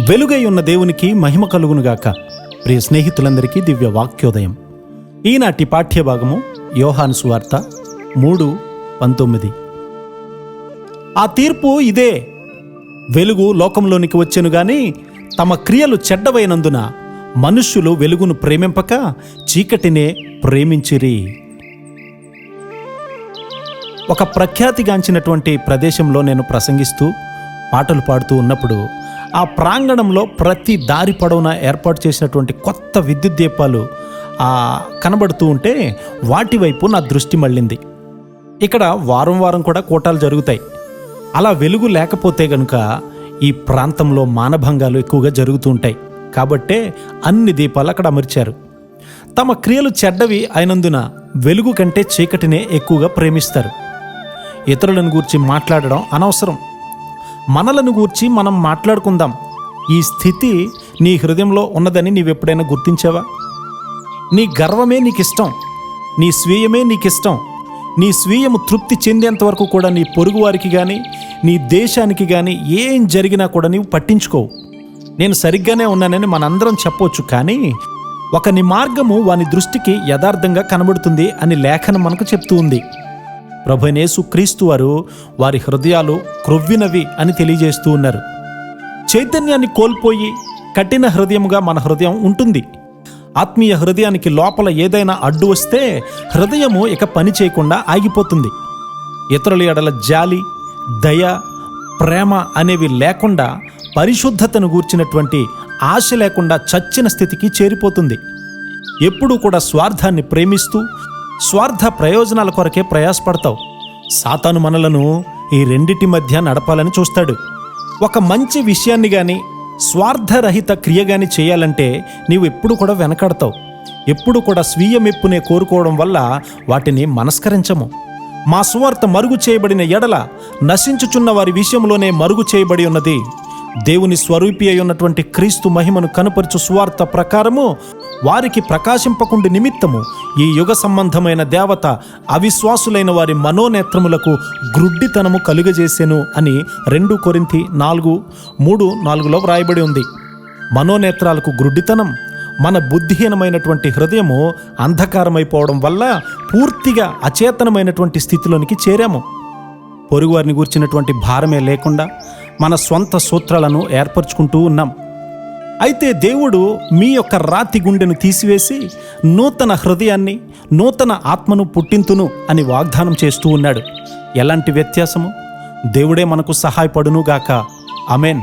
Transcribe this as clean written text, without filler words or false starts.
వెలుగై ఉన్న దేవునికి మహిమ కలుగునుగాక. ప్రియ స్నేహితులందరికీ దివ్య వాక్యోదయం. ఈనాటి పాఠ్యభాగము యోహాను సువార్త 3:19. ఆ తీర్పు ఇదే: వెలుగు లోకంలోనికి వచ్చెను గాని తమ క్రియలు చెడ్డవైనందున మనుష్యులు వెలుగును ప్రేమింపక చీకటినే ప్రేమించిరి. ఒక ప్రఖ్యాతిగాంచినటువంటి ప్రదేశంలో నేను ప్రసంగిస్తూ పాటలు పాడుతూ ఉన్నప్పుడు ఆ ప్రాంగణంలో ప్రతి దారి పొడవునా ఏర్పాటు చేసినటువంటి కొత్త విద్యుత్ దీపాలు కనబడుతూ ఉంటే వాటి వైపు నా దృష్టి మళ్ళింది. ఇక్కడ వారం వారం కూడా కూటాలు జరుగుతాయి. అలా వెలుగు లేకపోతే గనుక ఈ ప్రాంతంలో మానభంగాలు ఎక్కువగా జరుగుతూ ఉంటాయి. కాబట్టే అన్ని దీపాలు అక్కడ అమర్చారు. తమ క్రియలు చెడ్డవి అయినందున వెలుగు కంటే చీకటినే ఎక్కువగా ప్రేమిస్తారు. ఇతరులను గూర్చి మాట్లాడడం అనవసరం. మనలను గూర్చి మనం మాట్లాడుకుందాం. ఈ స్థితి నీ హృదయంలో ఉన్నదని నీవెప్పుడైనా గుర్తించావా? నీ గర్వమే నీకిష్టం, నీ స్వీయమే నీకిష్టం. నీ స్వీయము తృప్తి చెందేంత వరకు కూడా నీ పొరుగువారికి కానీ నీ దేశానికి కానీ ఏం జరిగినా కూడా నీవు పట్టించుకోవు. నేను సరిగ్గానే ఉన్నానని మనందరం చెప్పొచ్చు, కానీ ఒకని మార్గము వాని దృష్టికి యథార్థంగా కనబడుతుంది అని లేఖనం మనకు చెప్తూ ఉంది. ప్రభువైన యేసుక్రీస్తు వారు వారి హృదయాలు క్రొవ్వినవి అని తెలియజేస్తూ ఉన్నారు. చైతన్యాన్ని కోల్పోయి కఠిన హృదయముగా మన హృదయం ఉంటుంది. ఆత్మీయ హృదయానికి లోపల ఏదైనా అడ్డు వస్తే హృదయము ఇక పని చేయకుండా ఆగిపోతుంది. ఇతరుల ఎడల జాలి, దయ, ప్రేమ అనేవి లేకుండా పరిశుద్ధతను గూర్చినటువంటి ఆశ లేకుండా చచ్చిన స్థితికి చేరిపోతుంది. ఎప్పుడూ కూడా స్వార్థాన్ని ప్రేమిస్తూ స్వార్థ ప్రయోజనాల కొరకే ప్రయాసపడతావు. సాతాను మనలను ఈ రెండిటి మధ్య నడపాలని చూస్తాడు. ఒక మంచి విషయాన్ని కానీ స్వార్థరహిత క్రియ కానీ చేయాలంటే నీవు ఎప్పుడు కూడా వెనకాడతావు. ఎప్పుడు కూడా స్వీయ మెప్పునే కోరుకోవడం వల్ల వాటిని మనస్కరించము. మా సువార్త మరుగు చేయబడిన ఎడల నశించుచున్న వారి విషయంలోనే మరుగు చేయబడి ఉన్నది. దేవుని స్వరూపి అయి ఉన్నటువంటి క్రీస్తు మహిమను కనుపరచు సువార్త ప్రకారము వారికి ప్రకాశింపకుండి నిమిత్తము ఈ యుగ సంబంధమైన దేవత అవిశ్వాసులైన వారి మనోనేత్రములకు గ్రుడ్డితనము కలుగజేసెను అని 2 కొరింథీ 4:3-4 వ్రాయబడి ఉంది. మనోనేత్రాలకు గ్రుడ్డితనం, మన బుద్ధిహీనమైనటువంటి హృదయము అంధకారమైపోవడం వల్ల పూర్తిగా అచేతనమైనటువంటి స్థితిలోనికి చేరాము. పొరుగువారిని గూర్చినటువంటి భారమే లేకుండా మన స్వంత సూత్రాలను ఏర్పరచుకుంటూ ఉన్నాం. అయితే దేవుడు మీ యొక్క రాతి గుండెను తీసివేసి నూతన హృదయాన్ని, నూతన ఆత్మను పుట్టింతును అని వాగ్దానం చేస్తూ ఉన్నాడు. ఎలాంటి వ్యత్యాసము? దేవుడే మనకు సహాయపడునుగాక. ఆమేన్.